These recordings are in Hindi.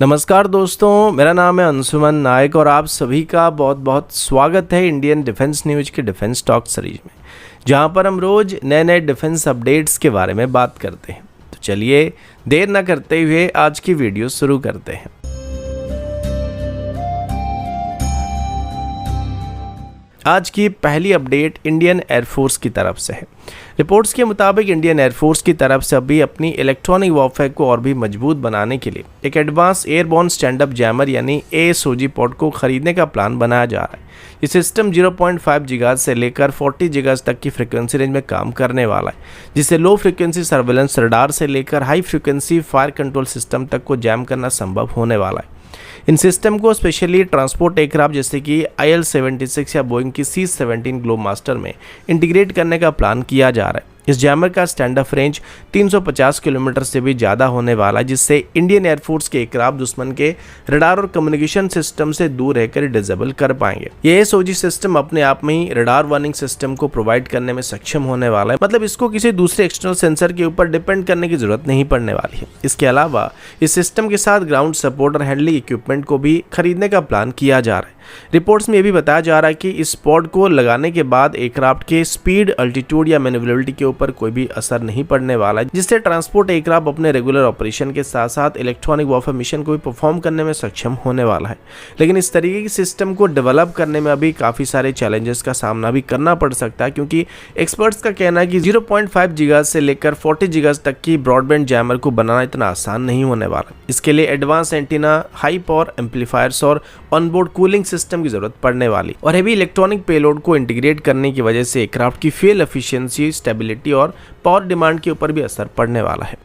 नमस्कार दोस्तों, मेरा नाम है अंशुमन नायक और आप सभी का बहुत बहुत स्वागत है इंडियन डिफेंस न्यूज के डिफेंस टॉक सीरीज में, जहां पर हम रोज नए नए डिफेंस अपडेट्स के बारे में बात करते हैं। तो चलिए देर न करते हुए आज की वीडियो शुरू करते हैं। आज की पहली अपडेट इंडियन एयरफोर्स की तरफ से है। रिपोर्ट्स के मुताबिक इंडियन एयरफोर्स की तरफ से अभी अपनी इलेक्ट्रॉनिक वॉरफेयर को और भी मजबूत बनाने के लिए एक advance airborne stand up jammer यानी ASOG पॉड को खरीदने का प्लान बनाया जा रहा है। ये सिस्टम 0.5 गीगाहर्ट्ज से लेकर 40 गीगाहर्ट्ज तक की फ्रीक्वेंसी रेंज में काम करने वाला है, जिससे लो फ्रीक्वेंसी सर्वेलेंस रडार से लेकर high frequency fire control system तक को जैम करना संभव होने वाला है। इन सिस्टम को स्पेशली ट्रांसपोर्ट एयरक्राफ्ट जैसे कि IL-76 या बोइंग की C-17 ग्लोबमास्टर में इंटीग्रेट करने का प्लान किया जा रहा है। इस जैमर का स्टैंड अप रेंज 350 किलोमीटर से भी ज़्यादा होने वाला है, जिससे इंडियन एयरफोर्स के एयरक्राफ्ट दुश्मन के रडार और कम्युनिकेशन सिस्टम से दूर रहकर डिसेबल कर पाएंगे। ये ASOG सिस्टम अपने आप में ही रडार वार्निंग सिस्टम को प्रोवाइड करने में सक्षम होने वाला है, मतलब इसको किसी दूसरे एक्सटर्नल सेंसर के ऊपर डिपेंड करने की जरूरत नहीं पड़ने वाली है। इसके अलावा इस सिस्टम के साथ ग्राउंड सपोर्ट और हैंडलिंग इक्विपमेंट को भी खरीदने का प्लान किया जा रहा है। रिपोर्ट्स में यह भी बताया जा रहा है कि इस पॉड को लगाने के बाद एयरक्राफ्ट के स्पीड, अल्टीट्यूड या मैन्युवरेबिलिटी के ऊपर कोई भी असर नहीं पड़ने वाला है, जिससे ट्रांसपोर्ट एयरक्राफ्ट अपने रेगुलर ऑपरेशन के साथ साथ इलेक्ट्रॉनिक वॉरफेयर मिशन को भी परफॉर्म करने में सक्षम होने वाला है। लेकिन इस तरीके की सिस्टम को डेवलप करने में अभी काफ़ी सारे चैलेंजेस का सामना भी करना पड़ सकता है, क्योंकि एक्सपर्ट्स का कहना है कि 0.5 गीगाहर्ट्ज से लेकर 40 गीगाहर्ट्ज तक की ब्रॉडबैंड जैमर को बनाना इतना आसान नहीं होने वाला। इसके लिए advance antenna, high power amplifiers और ऑनबोर्ड कूलिंग सिस्टम की जरूरत पड़ने वाली और हेवी इलेक्ट्रॉनिक पेलोड को इंटीग्रेट करने की वजह से एयरक्राफ्ट की फ्यूल एफिशिएंसी, स्टेबिलिटी और पावर डिमांड के ऊपर भी असर पड़ने वाला है।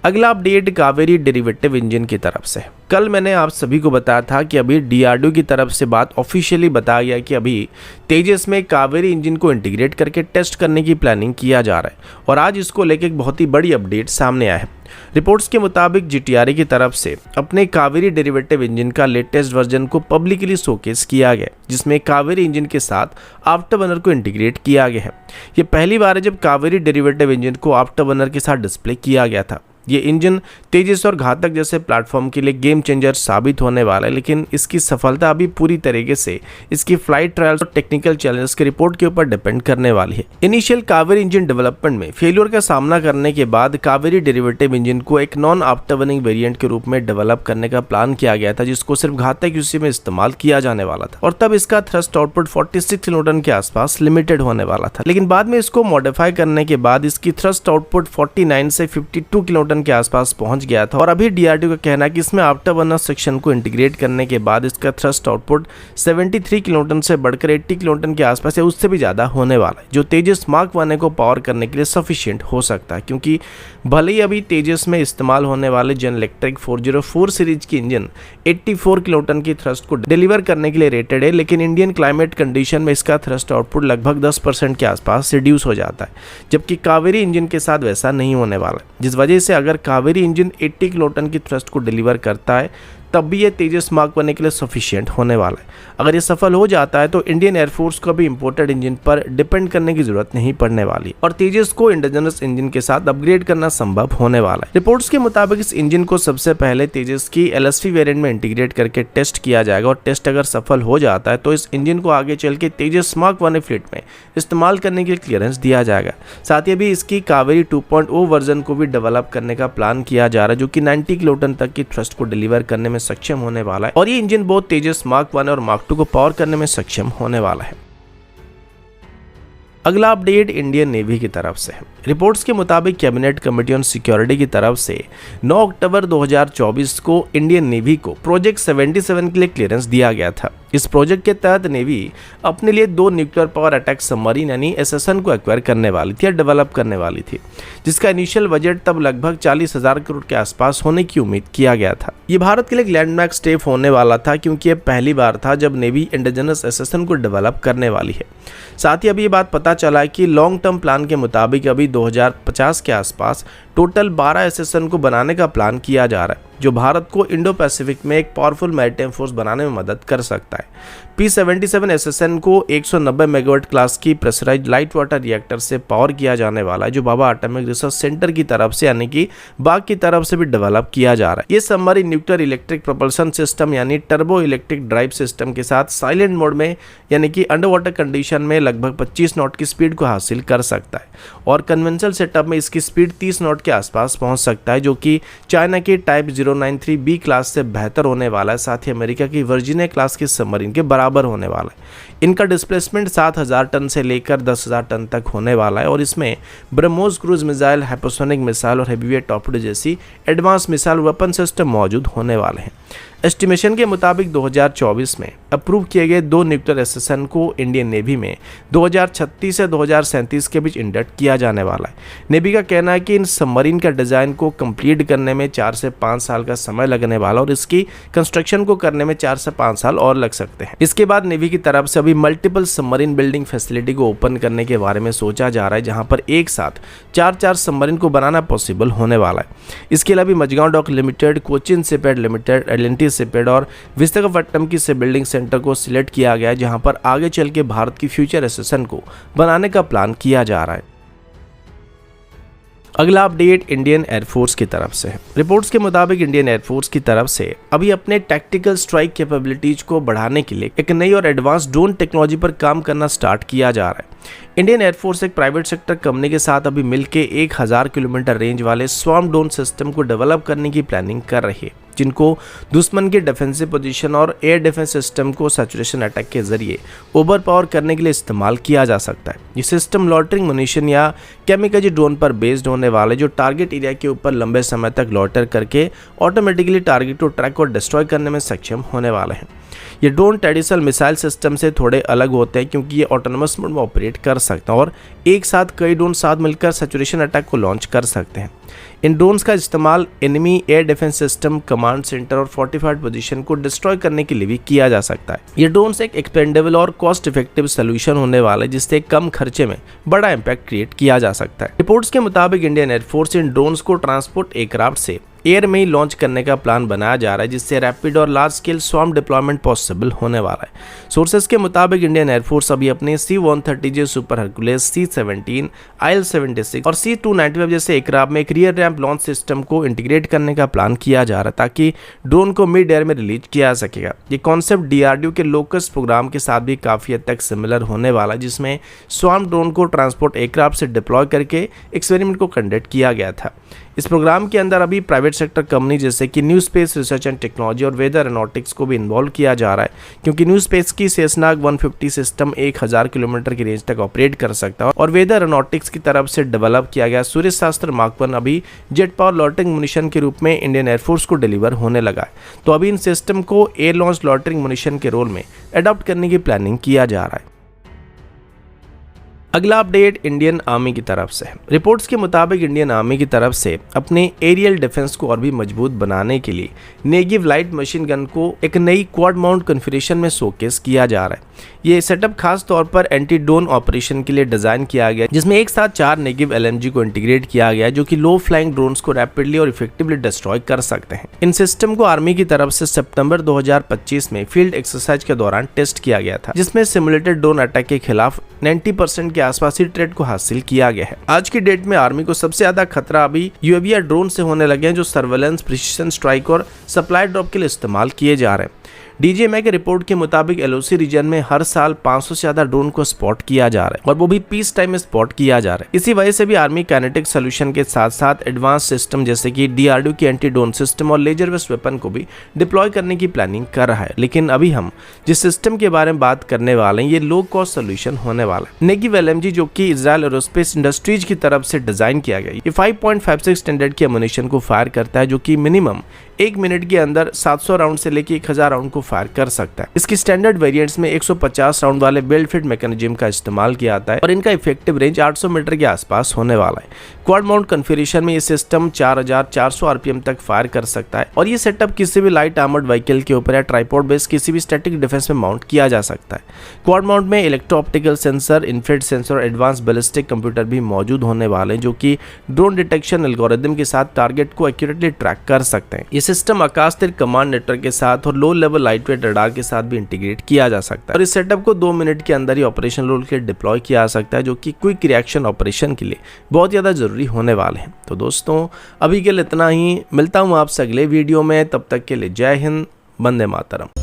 अगला अपडेट कावेरी डेरिवेटिव इंजन की तरफ से। कल मैंने आप सभी को बताया था कि अभी DRDO की तरफ से बात ऑफिशियली बताया गया कि अभी तेजस में कावेरी इंजन को इंटीग्रेट करके टेस्ट करने की प्लानिंग किया जा रहा है और आज इसको लेकर एक बहुत ही बड़ी अपडेट सामने आया है। रिपोर्ट्स के मुताबिक GTRA की तरफ से अपने कावेरी डेरिवेटिव इंजन का लेटेस्ट वर्जन को पब्लिकली शोकेस किया गया, जिसमें कावेरी इंजन के साथ आफ्टरबर्नर को इंटीग्रेट किया गया है। ये पहली बार है जब कावेरी डेरिवेटिव इंजन को आफ्टरबर्नर के साथ डिस्प्ले किया गया था। ये इंजन तेजस और घातक जैसे प्लेटफॉर्म के लिए गेम चेंजर साबित होने वाला है, लेकिन इसकी सफलता अभी पूरी तरीके से इसकी फ्लाइट ट्रायल्स और टेक्निकल चैलेंजेस के रिपोर्ट के ऊपर डिपेंड करने वाली है। इनिशियल कावेरी इंजन डेवलपमेंट में फेलियर का सामना करने के बाद कावेरी डेरिवेटिव इंजन को एक नॉन आफ्टरबर्निंग वेरिएंट के रूप में डेवलप करने का प्लान किया गया था, जिसको सिर्फ घातक यूसी में इस्तेमाल किया जाने वाला था और तब इसका थ्रस्ट आउटपुट 46 किलोन्यूटन के आसपास लिमिटेड होने वाला था। लेकिन बाद में इसको मॉडिफाई करने के बाद इसकी थ्रस्ट आउटपुट 49 से 52 किलोन्यूटन के आसपास पहुंच गया था और अभी DRDO का कहना है कि इसमें आफ्टरबर्नर सेक्शन को इंटीग्रेट करने के बाद इसका थ्रस्ट आउटपुट 73 किलोन्यूटन से बढ़कर 80 किलोन्यूटन के आसपास या उससे भी ज़्यादा होने वाला है, जो तेजस मार्क 1 को पावर करने के लिए सफिशिएंट हो सकता है। क्योंकि भले ही अभी तेजस में इस्तेमाल होने वाले जनरल इलेक्ट्रिक 404 सीरीज की इंजन 84 किलोन्यूटन की थ्रस्ट को डिलीवर करने के लिए रेटेड है, लेकिन इंडियन क्लाइमेट कंडीशन में इसका थ्रस्ट आउटपुट लगभग 10% के आसपास रिड्यूस हो जाता है, जबकि कावेरी इंजन के साथ वैसा नहीं होने वाला, जिस वजह से अगर कावेरी इंजन 80 किलोटन की थ्रस्ट को डिलीवर करता है तब भी ये तेजस मार्क बनने के लिए सफिशिएंट होने वाला है। अगर ये सफल हो जाता है तो इंडियन एयरफोर्स को भी इंपोर्टेड इंजन पर डिपेंड करने की जरूरत नहीं पड़ने वाली और तेजस को इंडिजिनस इंजन के साथ अपग्रेड करना संभव होने वाला है। रिपोर्ट्स के मुताबिक इस इंजन को सबसे पहले तेजस की LSV वेरिएंट में इंटीग्रेट करके टेस्ट किया जाएगा और टेस्ट अगर सफल हो जाता है तो इस इंजन को आगे चल के तेजस मार्क 1 फ्लीट में इस्तेमाल करने के लिए क्लियरेंस दिया जाएगा। साथ ही अभी इसकी कावेरी 2.0 वर्जन को भी डेवलप करने का प्लान किया जा रहा है, जो कि 90 किलोटन तक की थ्रस्ट को डिलीवर करने में सक्षम होने वाला है और ये इंजन बहुत तेजस मार्क 1 और मार्क 2 को पावर करने में सक्षम होने वाला है। अगला अपडेट इंडियन नेवी की तरफ से है। रिपोर्ट्स के मुताबिक कैबिनेट कमेटी ऑन सिक्योरिटी की तरफ से 9 अक्टूबर 2024 को इंडियन नेवी को प्रोजेक्ट 77 के लिए क्लियरेंस दिया गया था। इस प्रोजेक्ट के तहत नेवी अपने लिए 2 न्यूक्लियर पावर अटैक सबमरीन यानी SSN को एक्वायर करने वाली थी या डेवलप करने वाली थी, जिसका इनिशियल बजट तब लगभग 40,000 करोड़ के आसपास होने की उम्मीद किया गया था। ये भारत के लिए एक लैंडमार्क स्टेप होने वाला था, क्योंकि यह पहली बार था जब नेवी इंडिजिनस SSN को डेवलप करने वाली है। साथ ही अभी ये बात पता चला है कि लॉन्ग टर्म प्लान के मुताबिक अभी 2050 के आसपास टोटल 12 SSN को बनाने का प्लान किया जा रहा है। जो भारत को इंडो पैसिफिक में एक पावरफुल मैरीटाइम फोर्स बनाने में मदद कर सकता है। P-77 SSN को 190 मेगावाट क्लास की प्रेशराइज्ड लाइट वाटर रिएक्टर से पावर किया जाने वाला है, जो भाभा एटॉमिक रिसर्च सेंटर की तरफ से यानी कि बाग की तरफ से भी डेवलप किया जा रहा है। ये submarine nuclear electric propulsion system यानी टर्बो इलेक्ट्रिक ड्राइव सिस्टम के साथ साइलेंट मोड में यानी कि अंडर वाटर कंडीशन में लगभग 25 नॉट की स्पीड को हासिल कर सकता है और कन्वेंशनल सेटअप में इसकी स्पीड 30 नॉट के आसपास पहुंच सकता है, जो कि चाइना की टाइप 093B क्लास से बेहतर होने वाला है। साथ ही अमेरिका की वर्जीनिया क्लास की सबमरीन के बराबर होने वाला है। इनका डिस्प्लेसमेंट 7000 टन से लेकर 10,000 टन तक होने वाला है और इसमें BrahMos cruise missile, hypersonic missile और हेवीवेट टॉर्पेडो जैसी एडवांस मिसाइल वेपन सिस्टम मौजूद होने वाले हैं। एस्टिमेशन के मुताबिक 2024 में अप्रूव किए गए 2 न्यूक्लियर SSN को इंडियन नेवी में 2036 से 2037 के बीच इंडक्ट किया जाने वाला है। नेवी का कहना है कि इन सबमरीन का डिज़ाइन को कंप्लीट करने में 4 से 5 साल का समय लगने वाला और इसकी कंस्ट्रक्शन को करने में 4 से 5 साल और लग सकते हैं। इसके बाद नेवी की तरफ से अभी मल्टीपल सबमरीन बिल्डिंग फैसिलिटी को ओपन करने के बारे में सोचा जा रहा है, जहाँ पर एक साथ 4 सबमरीन को बनाना पॉसिबल होने वाला है। इसके अलावा Mazagon dock limited, Cochin shipyard limited, L&T shipyard और विशाखापट्टनम की शिप बिल्डिंग सेंटर को सिलेक्ट किया गया है, जहां पर आगे चल के भारत की फ्यूचर SSN को बनाने का प्लान किया जा रहा है। अगला अपडेट इंडियन एयरफोर्स की तरफ से है। रिपोर्ट्स के मुताबिक इंडियन एयरफोर्स की तरफ से अभी अपने टैक्टिकल स्ट्राइक कैपेबिलिटीज को बढ़ाने के लिए एक नई और एडवांस ड्रोन टेक्नोलॉजी पर काम करना स्टार्ट किया जा रहा है। इंडियन एयरफोर्स एक प्राइवेट सेक्टर कंपनी के साथ अभी मिलकर 1000 किलोमीटर रेंज वाले स्वार्म ड्रोन सिस्टम को डेवलप करने की प्लानिंग कर रही है, जिनको दुश्मन की डिफेंसिव पोजीशन और एयर डिफेंस सिस्टम को सैचुरेशन अटैक के जरिए ओवर पावर करने के लिए इस्तेमाल किया जा सकता है। ये सिस्टम लॉटरिंग मुनिशन या केमिकल ड्रोन पर बेस्ड होने वाले, जो टारगेट एरिया के ऊपर लंबे समय तक लॉटर करके ऑटोमेटिकली टारगेट को ट्रैक और डिस्ट्रॉय करने में सक्षम होने वाले हैं। ये ड्रोन ट्रेडिशनल मिसाइल सिस्टम से थोड़े अलग होते हैं क्योंकि ये ऑटोनोमस मोड में ऑपरेट कर सकते हैं और एक साथ कई ड्रोन साथ मिलकर सैचुरेशन अटैक को लॉन्च कर सकते हैं। इन ड्रोन्स का इस्तेमाल enemy air defence system, command centre और फोर्टिफाइड पोजीशन को डिस्ट्रॉय करने के लिए भी किया जा सकता है। ये ड्रोन्स एक एक्सपेंडेबल और कॉस्ट इफेक्टिव सोल्यूशन होने वाला है, जिससे कम खर्चे में बड़ा इम्पैक्ट क्रिएट किया जा सकता है। रिपोर्ट्स के मुताबिक इंडियन एयरफोर्स इन ड्रोन्स को ट्रांसपोर्ट एयरक्राफ्ट से एयर में ही लॉन्च करने का प्लान बनाया जा रहा है, जिससे रैपिड और large scale swarm deployment possible होने वाला है। सोर्सेज के मुताबिक इंडियन एयरफोर्स अभी अपने C-130J super Hercules, C-17, IL-76 और C-295 जैसे एयरक्राफ्ट में एक रियर रैंप लॉन्च सिस्टम को इंटीग्रेट करने का प्लान किया जा रहा है, ताकि ड्रोन को मिड एयर में रिलीज किया जा सकेगा। ये कॉन्सेप्ट DRDO के लोकस प्रोग्राम के साथ भी काफी हद तक सिमिलर होने वाला है, जिसमें स्वार्म ड्रोन को ट्रांसपोर्ट एयरक्राफ्ट से डिप्लॉय करके एक्सपेरिमेंट को कंडक्ट किया गया था। इस प्रोग्राम के अंदर अभी प्राइवेट सेक्टर कंपनी जैसे कि new space research and technology और वेदर एरोनॉटिक्स को भी इन्वॉल्व किया जा रहा है, क्योंकि न्यू स्पेस की सेसनाग 150 सिस्टम 1000 किलोमीटर की रेंज तक ऑपरेट कर सकता है और वेदर एरोनॉटिक्स की तरफ से डेवलप किया गया सूर्य शास्त्र मार्क 1 अभी जेट पावर लॉटरिंग मुनिशन के रूप में इंडियन एयरफोर्स को डिलीवर होने लगा है। तो अभी इन सिस्टम को एयर लॉन्च लॉटरिंग मुनिशन के रोल में अडॉप्ट करने की प्लानिंग किया जा रहा है। अगला अपडेट इंडियन आर्मी की तरफ से है। रिपोर्ट्स के मुताबिक इंडियन आर्मी की तरफ से अपने एरियल डिफेंस को और भी मजबूत बनाने के लिए नेगिव लाइट मशीन गन को एक नई क्वाड माउंट कॉन्फ़िगरेशन में शोकेस किया जा रहा है। ये सेटअप खास तौर पर एंटी ड्रोन ऑपरेशन के लिए डिजाइन किया गया, जिसमें एक साथ 4 नेगिव LMG को इंटीग्रेट किया गया, जो कि लो फ्लाइंग ड्रोन्स को रैपिडली और इफेक्टिवली डिस्ट्रॉय कर सकते हैं। इन सिस्टम को आर्मी की तरफ से सितंबर 2025 में फील्ड एक्सरसाइज के दौरान टेस्ट किया गया था, जिसमें सिमुलेटेड ड्रोन अटैक के खिलाफ 90% के आसपास हिट रेट को हासिल किया गया है। आज की डेट में आर्मी को सबसे ज्यादा खतरा अभी UAV या ड्रोन से होने लगे हैं, जो सर्वेलेंस, प्रिसिशन स्ट्राइक और सप्लाई ड्रॉप के लिए इस्तेमाल किए जा रहे हैं। DJMA के रिपोर्ट के मुताबिक LOC रीजन में हर साल 500 से ज्यादा ड्रोन को स्पॉट किया जा रहा है, और वो भी पीस टाइम में स्पॉट किया जा रहा है। इसी वजह से भी आर्मी काइनेटिक सोल्यूशन के साथ साथ एडवांस सिस्टम जैसे कि DRDO की एंटी ड्रोन सिस्टम और लेजर बेस्ड वेपन को भी डिप्लॉय करने की प्लानिंग कर रहा है। लेकिन अभी हम जिस सिस्टम के बारे में बात करने वाले हैं, ये लो कॉस्ट सोल्यूशन होने वाला है। नेगिव LMG, जो कि इजराइल एरोस्पेस इंडस्ट्रीज की तरफ से डिजाइन किया गया, ये 5.56 स्टैंडर्ड की एमुनिशन को फायर करता है, जो कि मिनिमम 1 मिनट के अंदर 700 राउंड से लेकर 1000 राउंड को फायर कर सकता है। इसकी स्टैंडर्ड वेरिएंट्स में 150 राउंड वाले बेल्ट फिट मैकेनिज्म का इस्तेमाल किया जाता है और इनका इफेक्टिव रेंज 800 मीटर के आसपास होने वाला है। क्वाड माउंट कॉन्फ़िगरेशन में ये सिस्टम 4400 RPM तक फायर कर सकता है और ये सेटअप किसी भी लाइट आर्मर्ड व्हीकल के ऊपर या ट्राइपॉड बेस किसी भी स्टैटिक डिफेंस में माउंट किया जा सकता है। क्वाड माउंट में electro optical sensor, infrared sensor और एडवांस बैलिस्टिक कंप्यूटर भी मौजूद होने वाले हैं, जो कि ड्रोन डिटेक्शन एल्गोरिथम के साथ टारगेट को एक्यूरेटली ट्रैक कर सकते हैं। ये सिस्टम आकाश तिर कमांड नेटवर्क के साथ और लो लेवल लाइटवेट रडार के साथ भी इंटीग्रेट किया जा सकता है और इस सेटअप को 2 मिनट के अंदर ही ऑपरेशन रोल के डिप्लॉय किया जा सकता है, जो कि क्विक रिएक्शन ऑपरेशन के लिए बहुत ज़्यादा ज़रूरी होने वाले हैं। तो दोस्तों अभी के लिए इतना ही, मिलता हूँ आपसे अगले वीडियो में, तब तक के लिए जय हिंद, वंदे मातरम।